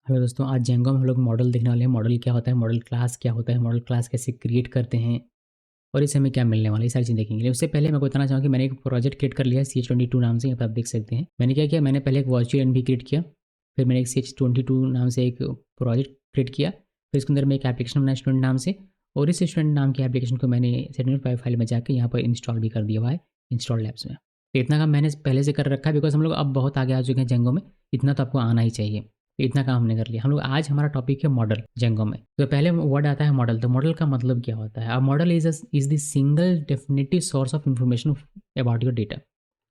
Hello दोस्तों, आज Django में हम लोग मॉडल देखने वाले हैं। मॉडल क्या होता है, मॉडल क्लास क्या होता है, मॉडल क्लास कैसे क्रिएट करते हैं और इससे हमें क्या मिलने वाला है, ये सारी चीज़ देखेंगे। उससे पहले मैं बताना चाहूँ कि मैंने एक प्रोजेक्ट क्रिएट कर लिया है CH22 नाम से। यहाँ पे आप देख सकते हैं मैंने क्या किया। मैंने पहले एक वर्चुअल एनवी क्रिएट किया, फिर मैंने एक CH22 नाम से एक प्रोजेक्ट क्रिएट किया, फिर इसके अंदर मैं एक एप्लीकेशन बनाया स्टूडेंट नाम से, और इस स्टूडेंट नाम की एप्लीकेशन को मैंने सेटिंग फाइल में जाकर यहाँ पर इंस्टॉल भी कर दिया हुआ है इंस्टॉल लैब्स में। तो इतना काम मैंने पहले से कर रखा है, बिकॉज हम लोग अब बहुत आगे आ चुके हैं जेंगो में। इतना तो आपको आना ही चाहिए। तो इतना काम हमने कर लिया। हम लोग आज हमारा टॉपिक है मॉडल जेंगो में। तो पहले वर्ड आता है मॉडल। तो मॉडल का मतलब क्या होता है? A model is the single definitive source of information about your data.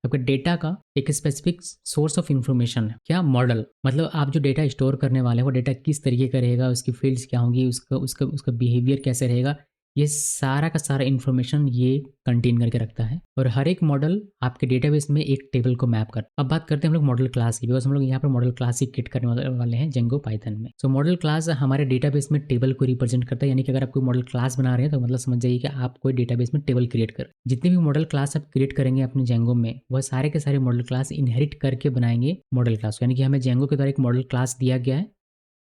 आपके डेटा का एक स्पेसिफिक सोर्स ऑफ इंफॉर्मेशन है क्या मॉडल। मतलब आप जो डेटा स्टोर करने वाले हैं वो डेटा किस तरीके का रहेगा, उसकी फील्ड्स क्या होंगी, उसका उसका उसका बिहेवियर कैसे रहेगा, ये सारा का सारा इन्फॉर्मेशन ये कंटेन करके रखता है। और हर एक मॉडल आपके डेटाबेस में एक टेबल को मैप कर। अब बात करते हैं हम लोग मॉडल क्लास की, बिकॉज हम लोग यहाँ पर मॉडल क्लास ही क्रिएट करने वाले हैं जेंगो पाइथन में। सो मॉडल क्लास हमारे डेटाबेस में टेबल को रिप्रेजेंट करता है। यानी कि अगर आप कोई मॉडल क्लास बना रहे हैं तो मतलब समझ जाइए कि आप कोई डेटाबेस में टेबल क्रिएट कर। जितने भी मॉडल क्लास आप क्रिएट करेंगे अपने जेंगो में, वह सारे के सारे मॉडल क्लास इनहेरिट करके बनाएंगे मॉडल क्लास। यानी कि हमें जेंगो के द्वारा एक मॉडल क्लास दिया गया है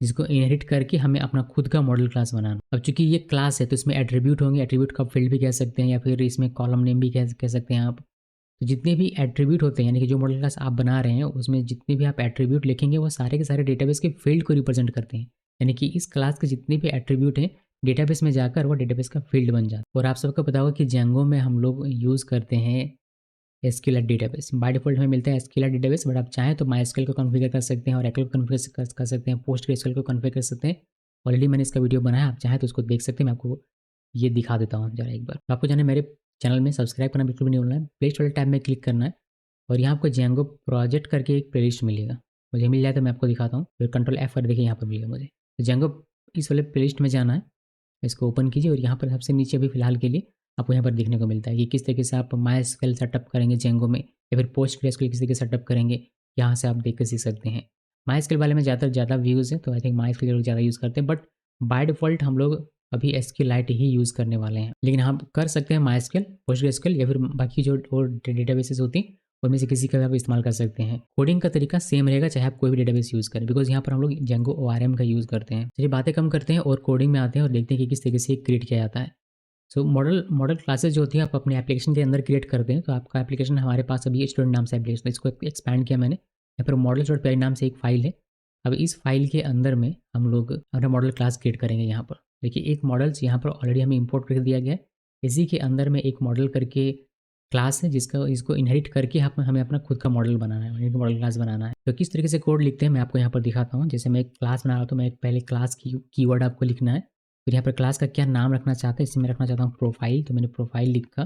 जिसको इनहेरिट करके हमें अपना खुद का मॉडल क्लास बनाना। अब चूंकि ये क्लास है तो इसमें एट्रीब्यूट होंगे। एट्रीब्यूट का फील्ड भी कह सकते हैं या फिर इसमें कॉलम नेम भी कह सकते हैं आप। तो जितने भी एट्रीब्यूट होते हैं, यानी कि जो मॉडल क्लास आप बना रहे हैं उसमें जितने भी आप एट्रीब्यूट लिखेंगे वो सारे के सारे डेटाबेस के फील्ड को रिप्रेजेंट करते हैं। यानी कि इस क्लास के जितने भी एट्रीब्यूट हैं डेटाबेस में जाकर वो डेटाबेस का फील्ड बन जाता है। और आप सबको पता होगा कि जेंगो में हम लोग यूज़ करते हैं एसक्यूएल डेटाबेस। बाय डिफॉल्ट हमें मिलता है एसक्यूएल डेटाबेस, बट आप चाहें तो माईएसक्यूएल को कॉन्फ़िगर कर सकते हैं और एक्यूएल को कॉन्फ़िगर कर सकते हैं, पोस्टग्रेसक्यूएल को कॉन्फ़िगर कर सकते हैं। ऑलरेडी मैंने इसका वीडियो बनाया, आप चाहें तो उसको देख सकते हैं। मैं आपको ये दिखा देता हूँ जरा एक बार। तो आपको जाना है मेरे चैनल में, सब्सक्राइब करना बिल्कुल भी नहीं भूलना है। प्लेलिस्ट वाले टैब में क्लिक करना है और यहाँ आपको जेंगो प्रोजेक्ट करके एक प्लेलिस्ट मिलेगा। मुझे मिल जाए तो मैं आपको दिखाता हूँ। फिर कंट्रोल F कर देखिए, यहाँ पर मिलेगा मुझे। तो जेंगो इस वाले प्लेलिस्ट में जाना है, इसको ओपन कीजिए और यहाँ पर सबसे नीचे अभी फिलहाल के लिए आपको यहाँ पर देखने को मिलता है कि किस तरीके से आप माईएसक्यूएल सेटअप करेंगे जेंगो में, या फिर पोस्टग्रेसक्यूएल किस तरीके से सेटअप करेंगे। यहाँ से आप देख कर सीख सकते हैं। माईएसक्यूएल वाले में ज़्यादा व्यूज़ है तो आई थिंक माईएसक्यूएल लोग ज़्यादा यूज़ करते हैं, बट बाय डिफ़ॉल्ट हम लोग अभी एसक्यूएलाइट ही यूज़ करने वाले हैं। लेकिन हम कर सकते हैं माईएसक्यूएल, पोस्टग्रेसक्यूएल या फिर बाकी जो और डेटाबेसेस होती हैं उनमें से किसी का भी आप इस्तेमाल कर सकते हैं। कोडिंग का तरीका सेम रहेगा चाहे आप कोई भी डेटाबेस यूज़ करें, बिकॉज यहाँ पर हम लोग जेंगो ORM का यूज़ करते हैं। चलिए बातें कम करते हैं और कोडिंग में आते हैं और देखते हैं कि किस तरीके से क्रिएट किया जाता है। सो मॉडल मॉडल क्लासेस जो होती हैं आप अपने एप्लीकेशन के अंदर क्रिएट करते हैं। तो आपका एप्लीकेशन हमारे पास अभी स्टूडेंट नाम से एप्लीकेशन, इसको एक्सपैंड किया मैंने। यहाँ पर मॉडल्स.py नाम से एक फाइल है। अब इस फाइल के अंदर में हम लोग अपना मॉडल क्लास क्रिएट करेंगे। यहाँ पर देखिए एक मॉडल्स यहाँ पर ऑलरेडी हमें इंपोर्ट कर दिया गया है। इसी के अंदर में एक मॉडल करके क्लास है जिसका इसको इनहेरिट करके हमें अपना खुद का मॉडल बनाना है, यानी कि मॉडल क्लास बनाना है। तो किस तरीके से कोड लिखते हैं मैं आपको यहाँ पर दिखाता हूँ। जैसे मैं एक क्लास बना रहा हूँ तो मैं एक पहले क्लास की कीवर्ड आपको लिखना है। फिर यहाँ पर क्लास का क्या नाम रखना चाहते हैं, इससे मैं रखना चाहता हूँ प्रोफाइल। तो मैंने प्रोफाइल लिखा।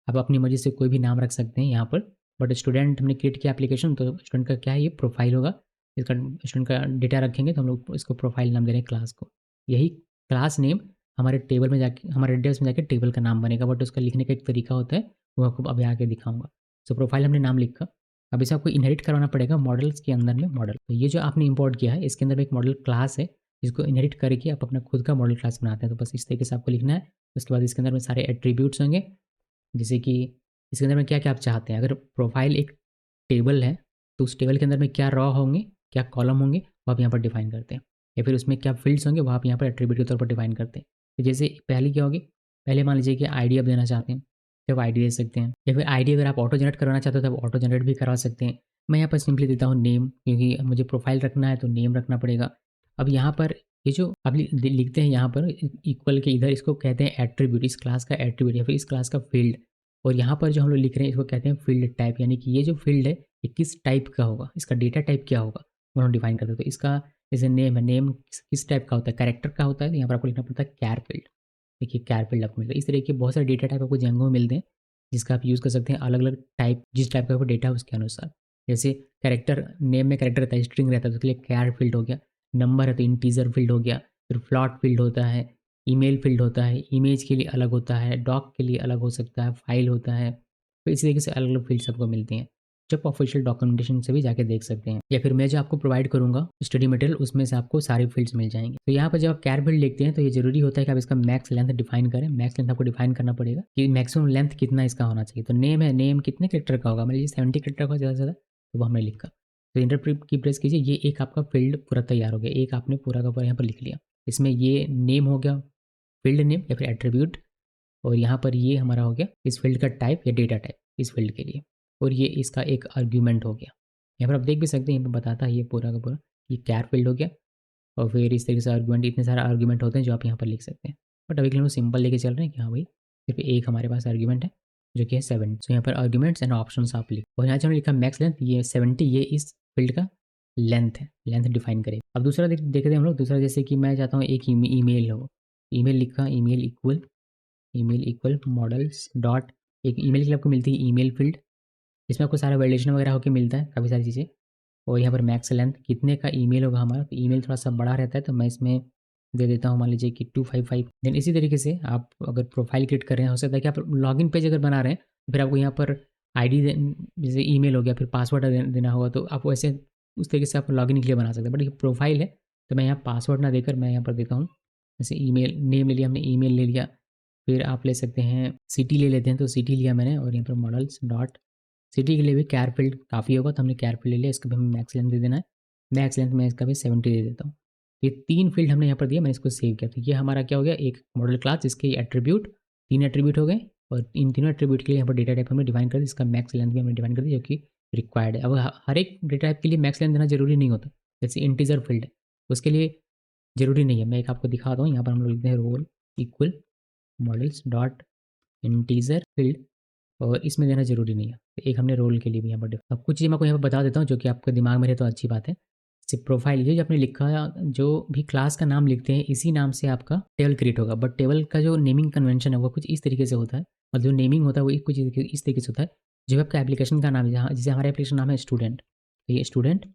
आप अपनी मर्जी से कोई भी नाम रख सकते हैं यहाँ पर, बट स्टूडेंट हमने क्रिएट किया एप्लीकेशन तो स्टूडेंट का क्या है, ये प्रोफाइल होगा। इसका स्टूडेंट का डेटा रखेंगे तो हम लोग इसको प्रोफाइल नाम दे रहे हैं क्लास को। यही क्लास नेम हमारे टेबल में जाके, हमारे डेटाबेस में जाके टेबल का नाम बनेगा, बट उसका लिखने का एक तरीका होता है वो आपको अभी आगे दिखाऊंगा। सो प्रोफाइल हमने नाम लिखा। अब इसे आपको इनहेरिट करवाना पड़ेगा मॉडल्स के अंदर में मॉडल। तो ये जो आपने इंपोर्ट किया है इसके अंदर में एक मॉडल क्लास है जिसको इनहेरिट करके आप अपना खुद का मॉडल क्लास बनाते हैं। तो बस इस तरीके से आपको लिखना है। उसके बाद इसके अंदर में सारे एट्रीब्यूट्स होंगे, जैसे कि इसके अंदर में क्या क्या आप चाहते हैं। अगर प्रोफाइल एक टेबल है तो उस टेबल के अंदर में क्या रॉ होंगे, क्या कॉलम होंगे, वो आप यहाँ पर डिफाइन करते हैं। या फिर उसमें क्या फील्ड्स होंगे वो आप यहाँ पर एट्रीब्यूट के तौर पर डिफाइन करते हैं। तो जैसे पहली क्या होगी, पहले मान लीजिए कि आईडी आप देना चाहते हैं तो आप आईडी दे सकते हैं, या फिर आईडी अगर आप ऑटो जनरेट करवाना चाहते हो तो आप ऑटो जनरेट भी करवा सकते हैं। मैं यहाँ पर सिंपली देता हूँ नेम, क्योंकि मुझे प्रोफाइल रखना है तो नेम रखना पड़ेगा। अब यहाँ पर ये जो आप लिखते हैं यहाँ पर इक्वल के इधर, इसको कहते हैं एट्रीब्यूट, इस क्लास का एट्रीब्यूट या फिर इस क्लास का फील्ड। और यहाँ पर जो हम लोग लिख रहे हैं इसको कहते हैं फील्ड टाइप, यानी कि ये जो फील्ड है ये किस टाइप का होगा, इसका डेटा टाइप क्या होगा वो हम डिफाइन करते हैं। तो इसका जैसे नेम है, नेम किस टाइप का होता है, कैरेक्टर का होता है, तो यहाँ पर आपको लिखना पड़ता है कैर फील्ड। देखिए कैर फील्ड आपको मिलता है। इस तरीके के बहुत सारे डेटा टाइप आपको जेंगो में मिलते हैं जिसका आप यूज़ कर सकते हैं अलग अलग टाइप, जिस टाइप का डेटा है उसके अनुसार। जैसे कैरेक्टर, नेम में कैरेक्टर रहता है, स्ट्रिंग रहता है तो उसके लिए कैर फील्ड हो गया। नंबर है तो इंटीजर फील्ड हो गया। फिर फ्लॉट फील्ड होता है, ईमेल फील्ड होता है, इमेज के लिए अलग होता है, डॉक के लिए अलग हो सकता है, फाइल होता है। तो इसी तरीके से अलग अलग फील्ड्स आपको मिलती हैं जो आप ऑफिशियल डॉक्यूमेंटेशन से भी जाके देख सकते हैं, या फिर मैं जो आपको प्रोवाइड करूंगा स्टडी मटेरियल उसमें से आपको सारे फील्ड्स मिल जाएंगे। तो यहाँ पर जब आप कैर फील्ड लिखते हैं तो ये जरूरी होता है कि आप इसका मैक्स लेंथ डिफाइन करें। मैक्स लेंथ आपको डिफाइन करना पड़ेगा कि मैक्सिमम लेंथ कितना इसका होना चाहिए। तो नेम है, नेम कितने कैरेक्टर का होगा, मान लीजिए 70 कैरेक्टर का ज़्यादा से ज़्यादा, तो वो हमने लिखा। तो एंटर की प्रेस कीजिए, ये एक आपका फ़ील्ड पूरा तैयार हो गया, एक आपने पूरा का पूरा यहाँ पर लिख लिया। इसमें ये नेम हो गया, फ़ील्ड नेम या फिर एट्रीब्यूट, और यहाँ पर ये हमारा हो गया इस फ़ील्ड का टाइप या डेटा टाइप इस फ़ील्ड के लिए, और ये इसका एक आर्गुमेंट हो गया। यहाँ पर आप देख भी सकते हैं, यहाँ पे बताता है ये पूरा का पूरा, ये कैर फ़ील्ड हो गया, और फिर इस तरीके से आर्गुमेंट, इतने सारे आर्गुमेंट होते हैं जो आप यहाँ पर लिख सकते हैं। बट अभी के लिए हम सिंपल लेके चल रहे हैं कि हाँ भाई सिर्फ एक हमारे पास आर्गुमेंट है जो कि है 7। तो यहाँ पर आर्गुमेंट्स एंड ऑप्शंस आप लिख, और यहाँ से हमने लिखा मैक्स लेंथ, ये 70, ये इस फील्ड का लेंथ है, लेंथ डिफाइन करें। अब दूसरा देखते हैं हम लोग। दूसरा जैसे कि मैं चाहता हूँ एक ईमेल हो, ईमेल लिखा, ईमेल इक्वल मॉडल्स डॉट, एक ईमेल के लिए आपको मिलती है ईमेल फील्ड, इसमें आपको सारा वैलिडेशन वगैरह होकर मिलता है, काफ़ी सारी चीज़ें। और यहाँ पर मैक्स लेंथ कितने का ईमेल होगा हमारा, तो ईमेल थोड़ा सा बड़ा रहता है तो मैं इसमें दे देता हूँ मान लीजिए कि 255। देन इसी तरीके से आप अगर प्रोफाइल क्रिएट कर रहे हैं, हो सकता है कि आप लॉगिन पेज अगर बना रहे हैं तो फिर आपको यहाँ पर आईडी जैसे ईमेल हो गया, फिर पासवर्ड देना होगा, तो आप वैसे उस तरीके से आप लॉगिन के लिए बना सकते हैं। बट ये प्रोफाइल है तो मैं यहाँ पासवर्ड ना देकर मैं यहाँ पर देता हूँ, जैसे ईमेल नेम ले लिया हमने, ईमेल ले लिया, फिर आप ले सकते हैं सिटी ले लेते हैं, तो सिटी लिया मैंने, और यहाँ पर मॉडल्स डॉट सिटी के लिए भी कैर फील्ड काफ़ी होगा तो हमने कैर फील्ड ले लिया, इसका भी हमें मैक्स लेंथ दे देना है। मैक्स लेंथ में इसका भी 70 दे देता हूँ। ये 3 फील्ड हमने यहाँ पर दिया, मैंने इसको सेव किया, तो ये हमारा क्या हो गया, एक मॉडल क्लास जिसके एट्रीब्यूट 3 एट्रीब्यूट हो गए, और इन तीनों एट्रीब्यूट के लिए यहाँ पर डेटा टाइप हमने डिफाइन कर दिया, इसका मैक्स लेंथ भी हमने डिफाइन कर दी जो कि रिक्वायर्ड है। अब हर एक डेटा टाइप के लिए मैक्स लेंथ देना जरूरी नहीं होता, जैसे इंटीजर फील्ड है उसके लिए ज़रूरी नहीं है। मैं एक आपको दिखाता हूँ, यहाँ पर हम लोग लिखते हैं role equal models dot integer field, और इसमें देना ज़रूरी नहीं है। तो एक हमने रोल के लिए भी यहाँ पर अब कुछ चीज़ मैं आपको यहाँ पर बता देता हूँ जो कि आपके दिमाग में रहे तो अच्छी बात है। जैसे प्रोफाइल, ये जो आपने लिखा, जो भी क्लास का नाम लिखते हैं इसी नाम से आपका टेबल क्रिएट होगा, बट टेबल का जो नेमिंग कन्वेंशन है वो कुछ इस तरीके से होता है, और जो नेमिंग होता है वो कुछ इस तरीके से होता है। जो आपका एप्लीकेशन का नाम है, जहाँ जैसे हमारा एप्लीकेशन नाम है स्टूडेंट, तो ये स्टूडेंट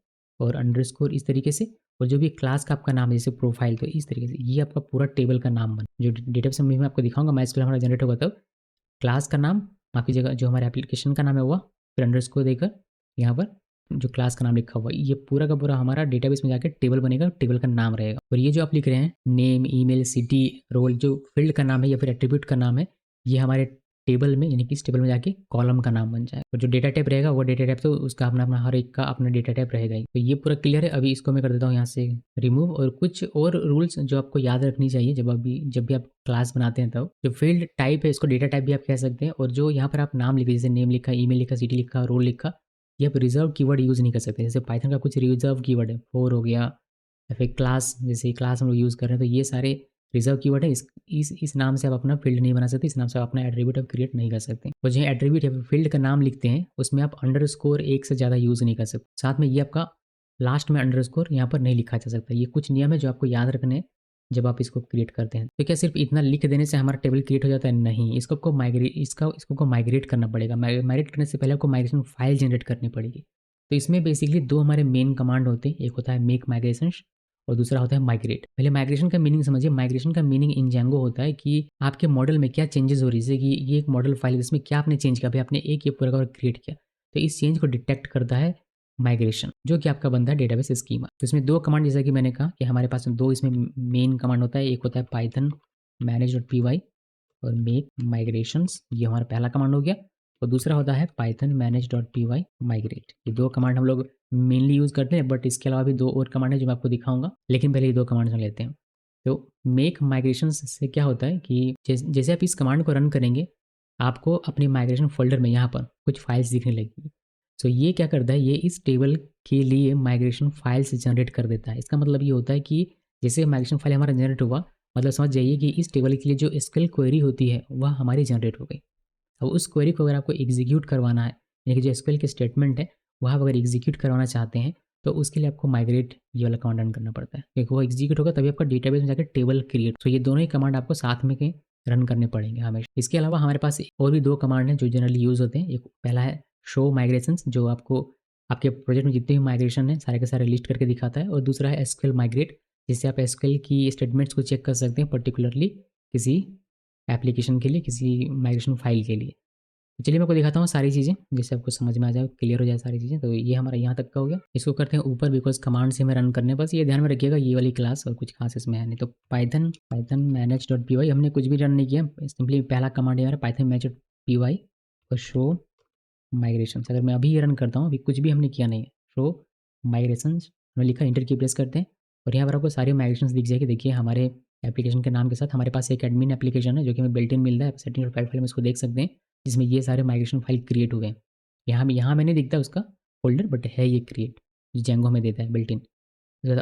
और अंडरस्कोर इस तरीके से, और जो भी क्लास का आपका नाम है जैसे प्रोफाइल, तो इस तरीके से ये आपका पूरा टेबल का नाम बना, जो डेटाबेस में मैं आपको दिखाऊंगा, MySQL हमारा जनरेट होगा तब क्लास का नाम, माफ़ कीजिएगा, जो हमारे एप्लीकेशन का नाम है वो, फिर अंडरस्कोर देकर यहाँ पर जो क्लास का नाम लिखा हुआ है, ये पूरा का पूरा हमारा डेटाबेस में जाकर टेबल बनेगा, टेबल का नाम रहेगा। और ये जो आप लिख रहे हैं नेम, ईमेल, सिटी, रोल, जो फील्ड का नाम है या फिर एट्रीब्यूट का नाम है, ये हमारे टेबल में, यानी कि इस टेबल में जाके कॉलम का नाम बन जाए। और जो डेटा टाइप रहेगा वो डेटा टाइप तो उसका अपना अपना, हर एक का अपना डेटा टाइप रहेगा ही। तो ये पूरा क्लियर है। अभी इसको मैं कर देता हूँ यहाँ से रिमूव, और कुछ और रूल्स जो आपको याद रखनी चाहिए जब भी आप क्लास बनाते हैं, तब जो फील्ड टाइप है इसको डेटा टाइप भी आप कह सकते हैं, और जो यहाँ पर आप नाम लिखे, जैसे नेम लिखा, ईमेल लिखा, सिटी लिखा, रोल लिखा, ये आप रिजर्व कीवर्ड यूज़ नहीं कर सकते। जैसे पाइथन का कुछ रिजर्व कीवर्ड है, फॉर हो गया, या फिर क्लास, जैसे क्लास हम लोग यूज़ कर रहे हैं, तो ये सारे रिजर्व कीवर्ड है। इस नाम से आप अपना फील्ड नहीं बना सकते, इस नाम से आप अपना एट्रीब्यूट आप क्रिएट नहीं कर सकते। और जो एट्रीब्यूट या फील्ड का नाम लिखते हैं उसमें आप अंडरस्कोर एक से ज़्यादा यूज़ नहीं कर सकते। साथ में ये आपका लास्ट में अंडरस्कोर यहाँ पर नहीं लिखा जा सकता। ये कुछ नियम है जो आपको याद रखने हैं जब आप इसको क्रिएट करते हैं। तो क्या सिर्फ इतना लिख देने से हमारा टेबल क्रिएट हो जाता है? नहीं, इसको माइग्रेट करना पड़ेगा। माइग्रेट करने से पहले आपको माइग्रेशन फाइल जनरेट करनी पड़ेगी। तो इसमें बेसिकली 2 हमारे मेन कमांड होते हैं, एक होता है मेक माइग्रेशन और दूसरा होता है माइग्रेट। पहले माइग्रेशन का मीनिंग समझिए। माइग्रेशन का मीनिंग इन जेंगो होता है कि आपके मॉडल में क्या चेंजेस हो रही है, जैसे कि ये एक मॉडल फाइल है, इसमें क्या आपने चेंज किया, अभी आपने एक ये पूरा क्रिएट किया, तो इस चेंज को डिटेक्ट करता है माइग्रेशन, जो कि आपका बनता है डेटाबेस स्कीमा। तो इसमें 2 कमांड, जैसा कि मैंने कहा कि हमारे पास 2 इसमें मेन कमांड होता है, एक होता है पाइथन manage.py और मेक माइग्रेशंस, ये हमारा पहला कमांड हो गया, और दूसरा होता है पाइथन manage.py माइग्रेट। ये 2 कमांड हम लोग मेनली यूज़ करते हैं, बट इसके अलावा भी 2 और कमांड है जो मैं आपको दिखाऊंगा, लेकिन पहले ये 2 कमांड सुन लेते हैं। तो मेक माइग्रेशन से क्या होता है कि जैसे आप इस कमांड को रन करेंगे, आपको अपने माइग्रेशन फोल्डर में यहाँ पर कुछ फाइल्स दिखने लगेगी। तो ये क्या करता है, ये इस टेबल के लिए माइग्रेशन फाइल्स जनरेट कर देता है। इसका मतलब ये होता है कि जैसे माइग्रेशन फाइल हमारा जनरेट हुआ, मतलब समझ जाइए कि इस टेबल के लिए जो एसक्यूएल क्वेरी होती है वह हमारी जनरेट हो गई। अब उस क्वेरी को अगर आपको एग्जीक्यूट करवाना है, यानी कि जो एसक्यूएल के स्टेटमेंट है वह आप अगर एग्जीक्यूट करवाना चाहते हैं, तो उसके लिए आपको माइग्रेट ये वाला कमांड रन करना पड़ता है, क्योंकि वो एग्जीक्यूट होगा तभी आपका डेटाबेस में जाकर टेबल क्रिएट। तो ये दोनों ही कमांड आपको साथ में के रन करने पड़ेंगे हमेशा। इसके अलावा हमारे पास और भी 2 कमांड हैं जो जनरली यूज़ होते हैं। एक पहला है शो माइग्रेशंस, जो आपको आपके प्रोजेक्ट में जितने भी माइग्रेशन है सारे के सारे लिस्ट करके दिखाता है, और दूसरा है एसक्यूएल माइग्रेट, जिससे आप एसक्यूएल की स्टेटमेंट्स को चेक कर सकते हैं, पर्टिकुलरली किसी एप्लीकेशन के लिए, किसी माइग्रेशन फाइल के लिए। तो चलिए मैं आपको दिखाता हूँ सारी चीज़ें, जिससे आपको समझ में आ जाए, क्लियर हो जाए सारी चीज़ें। तो ये हमारा यहाँ तक का हो गया। इसको करते हैं ऊपर, बिकॉज कमांड से हमें रन करने, बस ये ध्यान में रखिएगा ये वाली क्लास और कुछ खास इसमें है नहीं। तो पाइथन manage.py हमने कुछ भी रन नहीं किया, सिंपली पहला कमांड है हमारा पाइथन manage.py और शो माइग्रेशन। अगर मैं अभी ये रन करता हूँ, अभी कुछ भी हमने किया नहीं है, शो माइग्रेशन हमने लिखा, इंटर की प्रेस करते हैं और यहाँ पर आपको सारी माइग्रेशंस दिख जाएगी। देखिए हमारे एप्लीकेशन के नाम के साथ हमारे पास एक एडमिन एप्लीकेशन है जो कि हमें बिल्ट इन मिल रहा है सेटिंग और फाइल में इसको देख सकते हैं, जिसमें ये सारे माइग्रेशन फाइल क्रिएट हुए हैं। यहाँ में नहीं दिखता उसका फोल्डर, बट है ये क्रिएट जो जेंगो हमें देता है बिल्ट इन।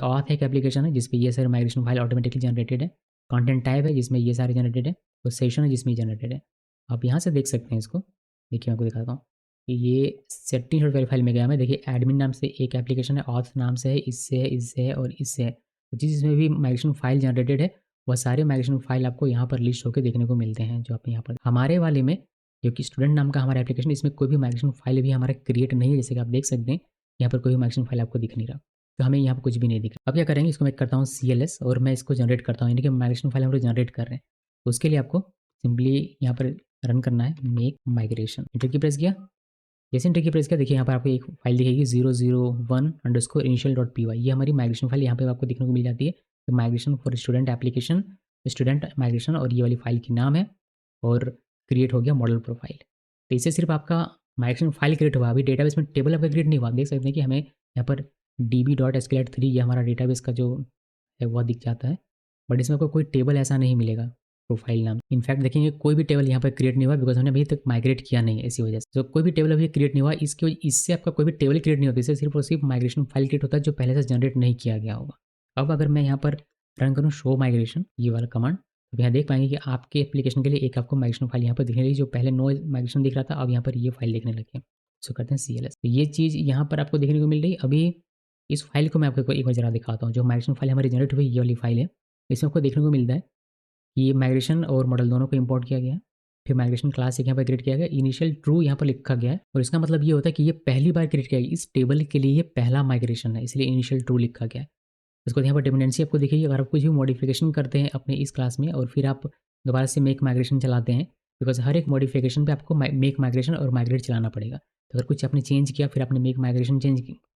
ऑथ एक एप्लीकेशन है जिसपे ये सारे माइग्रेशन फाइल ऑटोमेटिकली जनरेटेड है। कंटेंट टाइप है जिसमें ये सारे जनरेटेड है और सेशन है जिसमें जनरेटेड है। आप यहाँ से देख सकते हैं इसको। देखिए मैं आपको दिखाता हूँ कि ये सेटिंग और फाइल में गया मैं। देखिए एडमिन नाम से एक एप्लीकेशन है, ऑथ नाम से है, इससे है और इससे है। तो जिसमें भी माइग्रेशन फाइल जनरेटेड है वह सारे माइग्रेशन फाइल आपको यहाँ पर लिस्ट होकर देखने को मिलते हैं। जो आप यहाँ पर हमारे वाले में जो कि स्टूडेंट नाम का हमारा एप्लीकेशन, इसमें कोई भी माइग्रेशन फाइल भी हमारा क्रिएट नहीं है। जैसे कि आप देख सकते हैं यहाँ पर कोई भी माइग्रेशन फाइल आपको दिख नहीं रहा, तो हमें यहाँ पर कुछ भी नहीं दिख रहा। अब क्या करेंगे, इसको मैं करता हूँ CLS और मैं इसको जनरेट करता हूँ, यानी कि माइग्रेशन फाइल हम लोग जनरेट कर रहे हैं। तो उसके लिए आपको सिंपली यहाँ पर रन करना है मेक माइग्रेशन। इंटर की प्रेस किया। जैसे इंटर की प्रेस किया देखिए यहाँ पर आपको एक फाइल दिखेगी 001_initial.py। ये हमारी माइग्रेशन फाइल यहाँ पे आपको देखने को मिल जाती है। तो migration for student application, student migration, और ये वाली फाइल की नाम है और क्रिएट हो गया मॉडल प्रोफाइल। तो इससे सिर्फ आपका माइग्रेशन फाइल क्रिएट हुआ, अभी डेटाबेस में टेबल आपका क्रिएट नहीं हुआ। देख सकते हैं कि हमें यहाँ पर db.sqlite3 ये हमारा डेटाबेस का जो है वह दिख जाता है, बट इसमें आपको कोई टेबल ऐसा नहीं मिलेगा प्रोफाइल नाम। इनफैक्ट देखेंगे कोई भी टेबल यहाँ पर क्रिएट नहीं हुआ, बिकॉज हमने अभी तक माइग्रेट किया नहीं है, इसी वजह से। तो कोई भी टेबल अभी क्रिएट नहीं हुआ, इससे आपका कोई भी टेबल क्रिएट नहीं होता, इससे सिर्फ और सिर्फ माइग्रेशन फाइल क्रिएट होता है जो पहले से जनरेट नहीं किया गया होगा। अब अगर मैं यहाँ पर रन करूँ शो माइग्रेशन ये वाला कमांड, तो यहाँ देख पाएंगे कि आपके एप्लीकेशन के लिए एक आपको माइग्रेशन फाइल यहाँ पर दिखने लगी। जो पहले नो माइग्रेशन दिख रहा था, अब यहाँ पर ये फाइल दिखने लगी है। सो करते हैं CLS। तो ये चीज़ यहाँ पर आपको देखने को मिल रही। अभी इस फाइल को मैं आपको एक बार जरा दिखाता हूँ। जो माइग्रेशन फाइल हमारी जनरेट हुई ये वाली फाइल है, इसमें आपको देखने को मिलता है कि ये माइग्रेशन और मॉडल दोनों को इंपोर्ट किया गया है। फिर माइग्रेशन क्लास एक यहाँ पर क्रिएट किया गया, इनिशियल ट्रू यहाँ पर लिखा गया है, और इसका मतलब ये होता है कि ये पहली बार क्रिएट किया गया, इस टेबल के लिए ये पहला माइग्रेशन है, इसलिए इनिशियल ट्रू लिखा गया है। उसके बाद यहाँ पर डिपेंडेंसी आपको दिखेगी। अगर आप कुछ भी मॉडिफिकेशन करते हैं अपने इस क्लास में और फिर आप दोबारा से मेक माइग्रेशन चलाते हैं, बिकॉज हर एक मॉडिफिकेशन पे आपको मेक माइग्रेशन और माइग्रेट चलाना पड़ेगा। तो अगर कुछ आपने चेंज किया फिर आपने मेक माइग्रेशन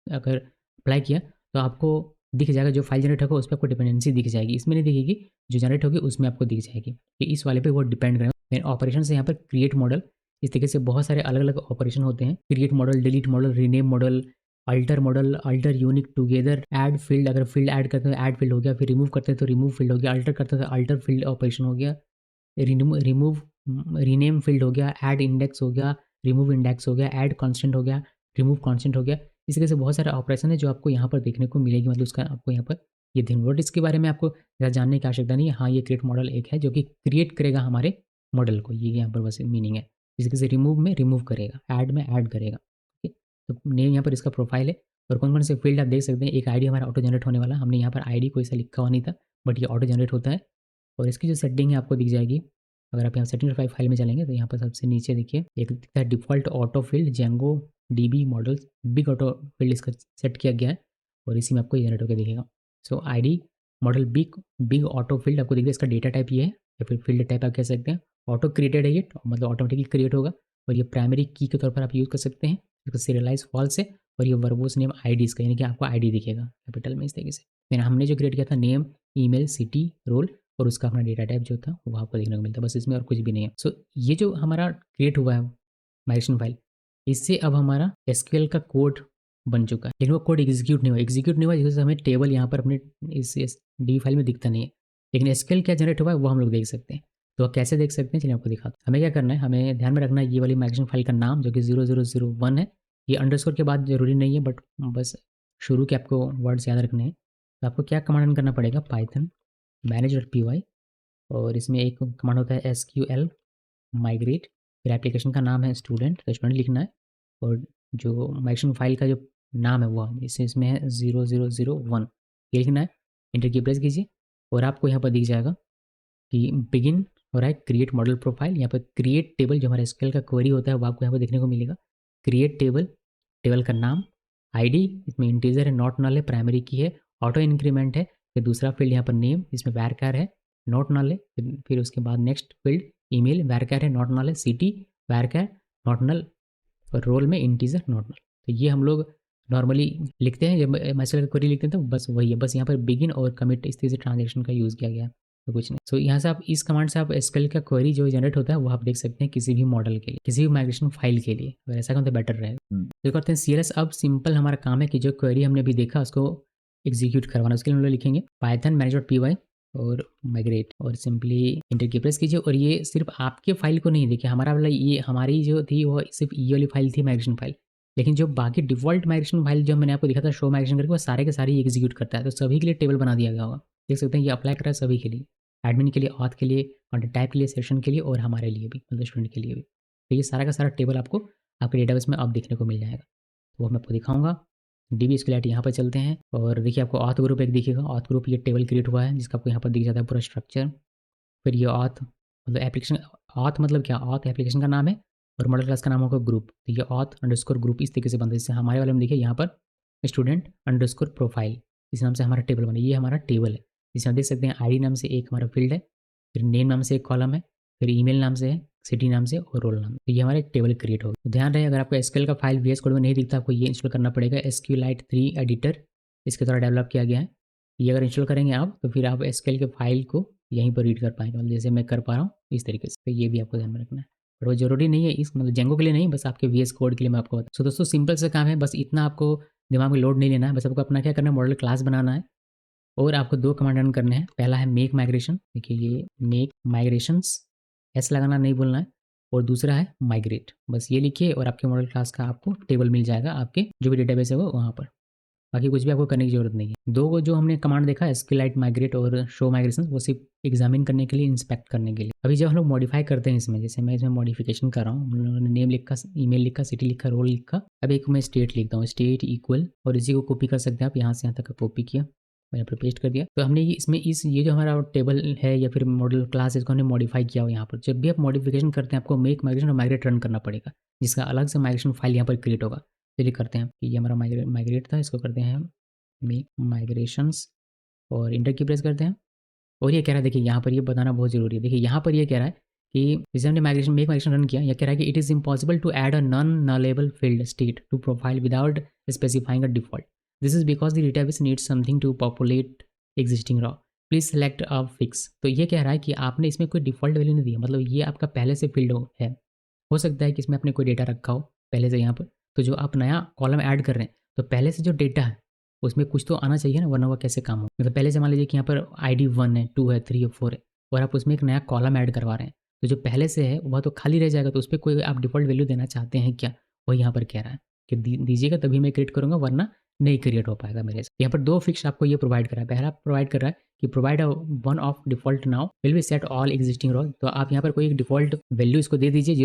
अगर अप्लाई किया तो आपको दिख जाएगा, जो फाइल जनरेट होगा उस पर आपको डिपेंडेंसी दिख जाएगी। इसमें नहीं दिखेगी, जो जनरेट होगी उसमें आपको दिख जाएगी कि इस वाले पे वो डिपेंड करेगा। देन ऑपरेशन से यहाँ पर क्रिएट मॉडल, इस तरीके से बहुत सारे अलग अलग ऑपरेशन होते हैं। Create model, delete model, rename model, alter model, alter unique together, add field, अगर फील्ड ऐड करते हैं तो ऐड फील्ड हो गया, फिर रिमूव करते हैं तो रिमूव फील्ड हो गया, अल्टर करते हैं तो अल्टर फील्ड ऑपरेशन हो गया, रिमूव रीनेम फील्ड हो गया, ऐड इंडेक्स हो गया, रिमूव इंडेक्स हो गया, ऐड कांस्टेंट हो गया, रिमूव कांस्टेंट हो गया। इस तरह से बहुत सारे ऑपरेशन है जो आपको यहाँ पर देखने को मिलेगी, मतलब उसका आपको यहाँ पर ये ध्यान। बट इसके बारे में आपको ज़्यादा जानने की आवश्यकता नहीं है। हाँ, ये क्रिएट मॉडल एक है जो कि क्रिएट करेगा हमारे मॉडल को, ये यहाँ पर बस मीनिंग है। इस तरीके से रिमूव में रिमूव करेगा, ऐड में ऐड करेगा। ठीक है, तो नेम यहाँ पर इसका प्रोफाइल है और कौन कौन से फील्ड आप देख सकते हैं। एक आईडी हमारा ऑटो जनरेट होने वाला, हमने यहाँ पर आईडी कोई सा लिखा हुआ नहीं था, बट ये ऑटो जनरेट होता है। और इसकी जो सेटिंग है आपको दिख जाएगी। अगर आप यहाँ सेटिंग फाइल में चलेंगे तो यहाँ पर सबसे नीचे देखिए एक दिखता है default auto field Django DB models, big auto field इसका सेट किया गया है और इसी में आपको जनरेट होकर दिखेगा। So ID model big auto field आपको दिख रहा है, इसका डेटा टाइप ये है या फिर फील्ड टाइप आप कह सकते हैं। ऑटो क्रिएटेड है ये, मतलब ऑटोमेटिकली क्रिएट होगा और ये प्राइमरी की के तौर पर आप यूज़ कर सकते हैं। इसका सीरियलाइज फॉल्स है और ये वर्बोस नेम ID इसका, यानी कि आपको ID दिखेगा कैपिटल में इस तरीके से। फिर हमने जो क्रिएट किया था नेम, ईमेल, सिटी, रोल और उसका अपना डेटा टाइप जो था वो आपको देखने को मिलता है, बस इसमें और कुछ भी नहीं है। सो ये जो हमारा क्रिएट हुआ है माइग्रेशन फाइल, इससे अब हमारा SQL का कोड बन चुका है, लेकिन वो कोड एग्जीक्यूट नहीं हुआ जिससे हमें टेबल यहाँ पर अपने इस DB फाइल में दिखता नहीं है। लेकिन SQL क्या जनरेट हुआ है वो हम लोग देख सकते हैं। तो कैसे देख सकते हैं, चलिए आपको दिखाता हूँ। हमें क्या करना है, हमें ध्यान में रखना है ये वाली माइग्रेशन फाइल का नाम जो कि 0001 है। ये अंडरस्कोर के बाद जरूरी नहीं है, बट बस शुरू के आपको वर्ड्स याद रखने हैं। तो आपको क्या कमांड रन करना पड़ेगा, पाइथन manage.py, और इसमें एक कमांड होता है SQL माइग्रेट। फिर एप्लीकेशन का नाम है स्टूडेंट, तो स्टूडेंट लिखना है और जो माइग्रेशन फाइल का जो नाम है वो इसमें है 0001, ये लिखना है। इंटर की प्रेस कीजिए और आपको यहाँ पर दिख जाएगा कि बिगिन हो रहा है क्रिएट मॉडल प्रोफाइल। यहाँ पर क्रिएट टेबल जो हमारा SQL का क्वेरी होता है वो आपको यहाँ पर देखने को मिलेगा। क्रिएट टेबल, टेबल का नाम, ID इसमें इंटीजर है, नॉट नल है, प्राइमरी की है, ऑटो इंक्रीमेंट है। फिर दूसरा फील्ड यहाँ पर नेम, इसमें वैरकार है, नॉट नल है। फिर उसके बाद नेक्स्ट फील्ड ईमेल, वैरकार है, नॉट नल है, सिटी वैरकार नॉट नल, और रोल में इंटीजर नॉट नल। तो ये हम लोग नॉर्मली लिखते हैं जब MySQL का क्वेरी लिखते हैं तो बस वही है, बस यहाँ पर बिगिन और कमिट इस तरह से ट्रांजेक्शन का यूज़ किया गया है। तो कुछ नहीं। सो यहाँ से आप इस कमांड से आप एसक्यूएल का क्वेरी जो जनरेट होता है वो आप देख सकते हैं किसी भी मॉडल के लिए, किसी भी माइग्रेशन फाइल के लिए। अगर ऐसा करें तो बेटर रहेगा। तो करते हैं सीएलएस। अब सिंपल हमारा काम है कि जो क्वेरी हमने अभी देखा उसको एग्जीक्यूट करवाना। उसके लिए हम लोग लिखेंगे पाइथन मैनेज.py और माइग्रेट और सिंपली इंटर की प्रेस कीजिए। और ये सिर्फ आपके फाइल को नहीं, देखिए हमारा वाला ये हमारी जो थी वो सिर्फ ये वाली फाइल थी माइग्रेशन फाइल, लेकिन जो बाकी डिफ़ॉल्ट माइग्रेशन फाइल जो मैंने आपको दिखा था शो माइग्रेशन करके वो सारे के सारे एग्जीक्यूट करता है। तो सभी के लिए टेबल बना दिया गया होगा। देख सकते हैं ये अप्लाई कर रहा है सभी के लिए, एडमिन के लिए, ऑथ के लिए, कंटेंट टाइप के लिए, सेशन के लिए और हमारे लिए भी, मतलब स्टूडेंट के लिए भी। तो ये सारा का सारा टेबल आपको आपके डेटाबेस में अब देखने को मिल जाएगा। तो वो मैं आपको दिखाऊंगा। डीबी स्केलेट यहाँ पर चलते हैं और देखिए आपको ऑथ ग्रुप एक दिखेगा। ऑथ ग्रुप ये टेबल क्रिएट हुआ है जिसका आपको यहाँ पर दिख जाता है पूरा स्ट्रक्चर। फिर ये ऑथ मतलब एप्लीकेशन, ऑथ मतलब क्या, ऑथ एप्लीकेशन का नाम है और मॉडल क्लास का नाम होगा ग्रुप। तो ये ऑथ अंडरस्कोर ग्रुप इस तरीके से बनता है। जैसे हमारे वाले में देखिए यहाँ पर स्टूडेंट अंडरस्कोर प्रोफाइल, इस नाम से हमारा टेबल बना। ये हमारा टेबल है जिसमें देख सकते हैं आईडी नाम से एक हमारा फील्ड है, फिर नेम नाम से एक कॉलम है, फिर ईमेल नाम से है, सिटी नाम से और रोल नाम। तो ये हमारा एक टेबल क्रिएट होगा। तो ध्यान रहे अगर आपको एसक्यूएल का फाइल वीएस कोड में नहीं दिखता आपको ये इंस्टॉल करना पड़ेगा। एसक्यूएलाइट 3 एडिटर इसके द्वारा डेवलप किया गया है। ये अगर इंस्टॉल करेंगे आप तो फिर आप एसक्यूएल के फाइल को यहीं पर रीड कर पाएंगे, मतलब जैसे मैं कर पा रहा हूँ इस तरीके से। तो ये भी आपको ध्यान में रखना है, पर वो जरूरी नहीं है इस मतलब जेंगो के लिए नहीं, बस आपके वीएस कोड के लिए मैं आपको बता। सो दोस्तों सिंपल सा काम है, बस इतना आपको दिमाग में लोड नहीं लेना है। बस आपको अपना क्या करना है, मॉडल क्लास बनाना है और आपको दो कमांड रन करने हैं। पहला है मेक माइग्रेशन, देखिए ये मेक माइग्रेशंस, एस लगाना नहीं भूलना है। और दूसरा है माइग्रेट, बस ये लिखिए और आपके मॉडल क्लास का आपको टेबल मिल जाएगा आपके जो भी डेटाबेस है वो वहाँ पर। बाकी कुछ भी आपको करने की जरूरत नहीं है। दो को जो हमने कमांड देखा एसक्यूएलाइट माइग्रेट और शो माइग्रेशन, वो सिर्फ एग्जामिन करने के लिए, इंस्पेक्ट करने के लिए। अभी जब हम लोग मॉडिफाई करते हैं इसमें, जैसे मैं इसमें मॉडिफिकेशन कर रहा हूँ, हम लोगों ने नेम लिखा, ईमेल लिखा, सिटी लिखा, रोल लिखा। अब एक मैं स्टेट लिखता हूँ, स्टेट इक्वल, और इसी को कॉपी कर सकते हैं आप, यहाँ से यहाँ तक कॉपी किया, मैंने पर पेस्ट कर दिया। तो हमने इसमें ये जो हमारा टेबल है या फिर मॉडल क्लास है इसको हमने मॉडिफाई किया हो। यहाँ पर जब भी आप मॉडिफिकेशन करते हैं आपको मेक माइग्रेशन और माइग्रेट रन करना पड़ेगा, जिसका अलग से माइग्रेशन फाइल यहाँ पर क्रिएट होगा। चलिए करते हैं कि ये हमारा माइग्रेट था, इसको करते हैं मेक माइग्रेशंस और इंटर की प्रेस करते हैं। और ये कह रहा है, देखिए यहाँ पर ये बताना बहुत जरूरी है। देखिए यहाँ पर ये कह रहा है कि जैसे हमने माइग्रेशन मेक माइग्रेशन रन किया, यह कह रहा है कि it is impossible to add a non nullable field state to profile without specifying a default. This is because the database needs something to populate existing row, please select a fix. तो ये कह रहा है कि आपने इसमें कोई default value नहीं दिया, मतलब ये आपका पहले से फील्ड है। हो सकता है कि इसमें आपने कोई डेटा रखा हो पहले से यहाँ पर, तो जो आप नया कॉलम ऐड कर रहे हैं तो पहले से जो डेटा है उसमें कुछ तो आना चाहिए ना, वरना वो कैसे काम हो। मतलब पहले से मान लीजिए कि यहाँ पर आईडी 1 है, 2 है, 3 है, 4 है और आप उसमें एक नया कॉलम ऐड करवा रहे हैं, तो जो पहले से है वह तो खाली रह जाएगा। तो उस पर कोई आप डिफ़ॉल्ट वैल्यू देना चाहते हैं क्या, वही यहाँ पर कह रहा है कि दीजिएगा तभी मैं क्रिएट करूँगा, वरना नहीं क्रिएट हो पाएगा मेरे से। यहाँ पर दो फिक्स आपको ये प्रोवाइड करा है। पहला प्रोवाइड कर रहा है कि provide one of default now will be set all existing role. तो आप यहाँ पर कोई एक डिफॉल्ट वैल्यू इसको दे दीजिए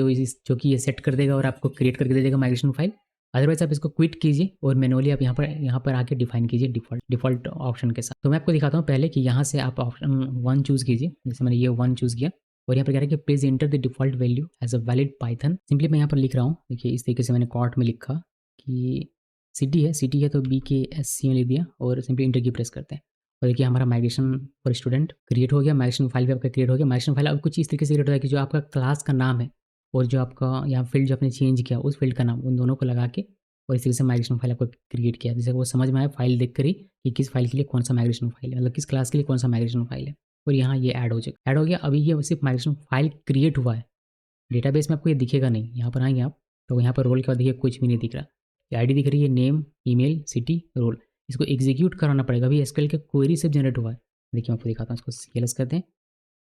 जो कि ये सेट कर देगा और आपको क्रिएट करके दे देगा माइग्रेशन फाइल। अदरवाइज आप इसको क्विट कीजिए और मैनुअली आप यहाँ पर आके डिफाइन कीजिए डिफॉल्ट ऑप्शन के साथ। तो मैं आपको दिखाता हूँ पहले कि यहाँ से आप ऑप्शन 1 चूज़ कीजिए। जैसे मैंने ये 1 चूज़ किया और यहाँ पर कह रहा है कि please enter the default value as a valid Python. Simply मैं यहाँ पर लिख रहा हूँ, देखिए इस तरीके से मैंने कॉर्ट में लिखा कि सिटी है तो BKSC में लिख दिया और सिंपली इंटर की प्रेस करते हैं। और देखिए हमारा माइग्रेशन फॉर स्टूडेंट क्रिएट हो गया, माइग्रेशन फाइल भी आपका क्रिएट हो गया। माइग्रेशन फाइल अब कुछ इस तरीके से क्रिएट होता है कि जो आपका क्लास का नाम है और जो आपका यहाँ फील्ड जो आपने चेंज किया उस फील्ड का नाम, उन दोनों को लगा के और इस तरीके से माइग्रेशन फाइल आपको क्रिएट किया। जैसे वो समझ में आया फाइल देख कर ही कि किस फाइल के लिए कौन सा माइग्रेशन फाइल है, मतलब किस क्लास के लिए कौन सा माइग्रेशन फाइल है। और यहाँ ये ऐड हो गया। अभी ये सिर्फ माइग्रेशन फाइल क्रिएट हुआ है, डेटाबेस में आपको ये दिखेगा नहीं। यहाँ पर आएंगे आप तो यहाँ पर रोल के बाद देखिए कुछ भी नहीं दिख रहा, आईडी दिख रही है, नेम, ईमेल, सिटी, रोल। इसको एग्जीक्यूट कराना पड़ेगा। अभी एसक्यूएल के क्वेरी से जनरेट हुआ है। देखिए मैं आपको दिखाता हूँ, इसको सीएलएस करते हैं,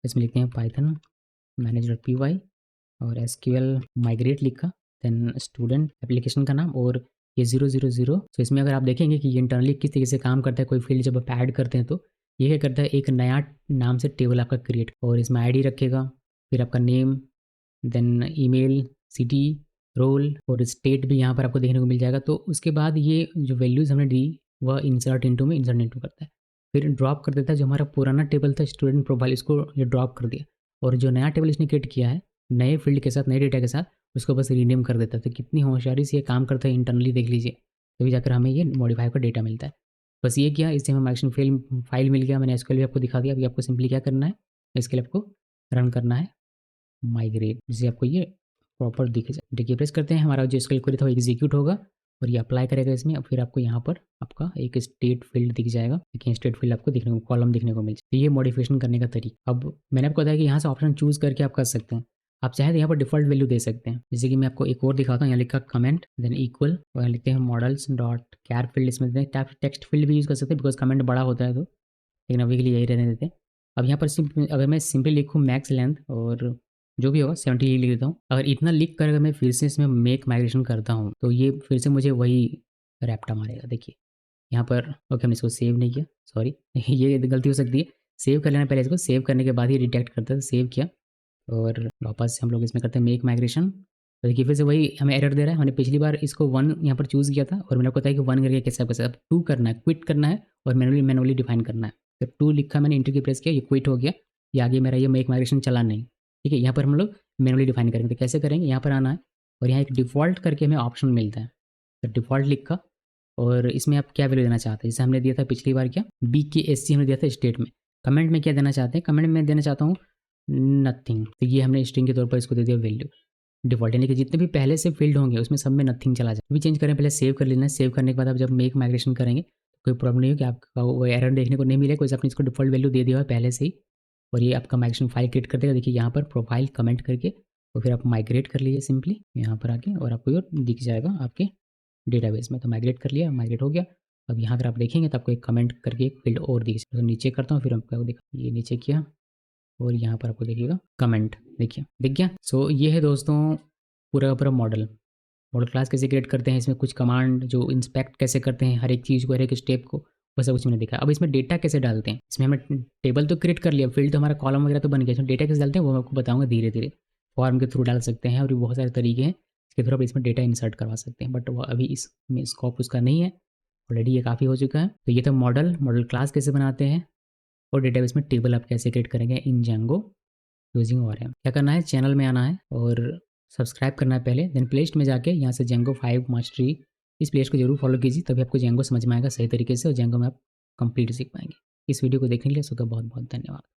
इसमें लिखते हैं पाइथन मैनेज.py और एसक्यूएल माइग्रेट लिखा, देन स्टूडेंट एप्लीकेशन का नाम और ये 000। तो इसमें अगर आप देखेंगे कि ये इंटरनली किस तरीके से काम करता है, कोई फील्ड जब आप ऐड करते हैं तो ये क्या करता है, एक नया नाम से टेबल आपका क्रिएट और इसमें आईडी रखेगा, फिर आपका name, then email, city, role और स्टेट भी यहाँ पर आपको देखने को मिल जाएगा। तो उसके बाद ये जो वैल्यूज़ हमने दी वह इंसर्ट इनटू करता है, फिर ड्रॉप कर देता है। जो हमारा पुराना टेबल था स्टूडेंट प्रोफाइल, इसको ये ड्रॉप कर दिया और जो नया टेबल इसने क्रिएट किया है नए फील्ड के साथ, नए डेटा के साथ, उसको बस रीनेम कर देता है। तो कितनी होशियारी से ये काम करता है इंटरनली, देख लीजिए। तभी जाकर हमें ये मॉडिफाई का डेटा मिलता है। बस ये किया, इससे हमें माइग्रेशन फाइल मिल गया। मैंने एसक्यूएल भी आपको दिखा दिया। अभी आपको सिंपली क्या करना है, इसके लिए आपको रन करना है माइग्रेट, जिससे आपको ये प्रॉपर दिख जाए। देखिए प्रेस करते हैं, हमारा जो एसक्यूएल क्वेरी था वो एग्जीक्यूट होगा और ये अप्लाई करेगा इसमें। अब फिर आपको यहाँ पर आपका एक स्टेट फील्ड दिख जाएगा। देखिए स्टेट फील्ड आपको दिखने को, कॉलम दिखने को मिल जाए। तो ये मॉडिफिकेशन करने का तरीका। अब मैंने आपको बताया कि यहाँ से ऑप्शन चूज करके आप कर सकते हैं। आप चाहे तो यहाँ पर डिफॉल्ट वैल्यू दे सकते हैं। जैसे कि मैं आपको एक और दिखाता हूँ। यहाँ लिखा कमेंट देन इक्वल, और यहाँ लिखते हैं मॉडल्स डॉट कैर फील्ड। इसमें टेक्स्ट फील्ड भी यूज़ कर सकते हैं बिकॉज कमेंट बड़ा होता है, तो लेकिन अभी के लिए यही रहने देते हैं। अब यहाँ पर अगर मैं सिंपली लिखूँ मैक्स लेंथ और जो भी होगा 70 लिख देता हूँ। अगर इतना लिख कर अगर मैं फिर से इसमें मेक माइग्रेशन करता हूँ तो ये फिर से मुझे वही रैप्टा मारेगा। देखिए यहाँ पर ओके, हमने इसको सेव नहीं किया, सॉरी ये गलती हो सकती है। सेव कर लेना पहले, इसको सेव करने के बाद ही डिटेक्ट करता है। तो सेव किया और वापस से हम लोग इसमें करते हैं मेक माइग्रेशन। तो देखिए फिर से वही हमें एरर दे रहा है। हमने पिछली बार इसको 1 यहाँ पर चूज़ किया था और मैंने आपको बताया कि 1 करके कैसे कैसे। अब 2 करना है, क्विट करना है और मैनुअली डिफाइन करना है। तो 2 लिखा मैंने, इंटर की प्रेस किया, ये क्विट हो गया। ये आगे मेरा ये मेक माइग्रेशन चला नहीं। ठीक है, यहाँ पर हम लोग मैनुअली डिफाइन करेंगे। तो कैसे करेंगे, यहाँ पर आना है और यहाँ एक डिफ़ॉल्ट करके हमें ऑप्शन मिलता है। तो डिफ़ॉल्ट लिखा और इसमें आप क्या वैल्यू देना चाहते हैं। जैसे हमने दिया था पिछली बार, क्या BKSC हमने दिया था स्टेट में। कमेंट में क्या देना चाहते हैं, कमेंट में देना चाहता हूँ नथिंग। तो ये हमने स्ट्रिंग के तौर पर इसको दे दिया वैल्यू डिफ़ॉल्ट, यानी कि जितने भी पहले से फील्ड होंगे उसमें सब में नथिंग चला जाए। भी चेंज करें, पहले सेव कर लेना है। सेव करने के बाद आप जब मेक माइग्रेशन करेंगे तो कोई प्रॉब्लम नहीं हो कि आपका वो एरर देखने को नहीं मिलेगा, कोई आपने इसको डिफ़ॉल्ट वैल्यू दे दिया है पहले से ही। और ये आपका माइग्रेशन फाइल क्रिएट कर देगा। देखिए यहाँ पर प्रोफाइल कमेंट करके और फिर आप माइग्रेट कर लीजिए सिंपली यहाँ पर आके, और आपको ये दिख जाएगा आपके डेटाबेस में। तो माइग्रेट कर लिया, माइग्रेट हो गया। अब यहाँ अगर आप देखेंगे तो आपको एक कमेंट करके एक फील्ड और दिख जाएगा। तो नीचे करता हूँ, फिर आपको दिखा, ये नीचे किया और यहाँ पर आपको देखिएगा कमेंट, देखिए दिख गया। सो ये है दोस्तों पूरा का पूरा मॉडल क्लास कैसे क्रिएट करते हैं। इसमें कुछ कमांड जो इंस्पेक्ट कैसे करते हैं हर एक चीज़ को, हर एक स्टेप को, वो सब कुछ मैंने देखा। अब इसमें डेटा कैसे डालते हैं, इसमें हमने टेबल तो क्रिएट कर लिया, फील्ड तो हमारा कॉलम वगैरह तो बन गया। इसमें डेटा कैसे डालते हैं वो मैं आपको बताऊंगा धीरे धीरे। फॉर्म के थ्रू डाल सकते हैं और भी बहुत सारे तरीके हैं इसके थ्रू आप इसमें डेटा इंसर्ट करवा सकते हैं, बट वो अभी इसमें स्कोप उसका नहीं है, ऑलरेडी ये काफ़ी हो चुका है। तो ये तो मॉडल क्लास कैसे बनाते हैं और डेटाबेस में टेबल आप कैसे क्रिएट करेंगे इन जेंगो यूजिंग ORM। क्या करना है, चैनल में आना है और सब्सक्राइब करना है पहले, देन प्लेलिस्ट में जाके यहाँ से जेंगो 5 मास्टरी, इस प्लेलिस्ट को जरूर फॉलो कीजिए, तभी आपको जेंगो समझ में आएगा सही तरीके से और जेंगो में आप कंप्लीट सीख पाएंगे। इस वीडियो को देखने के लिए सबका बहुत बहुत धन्यवाद।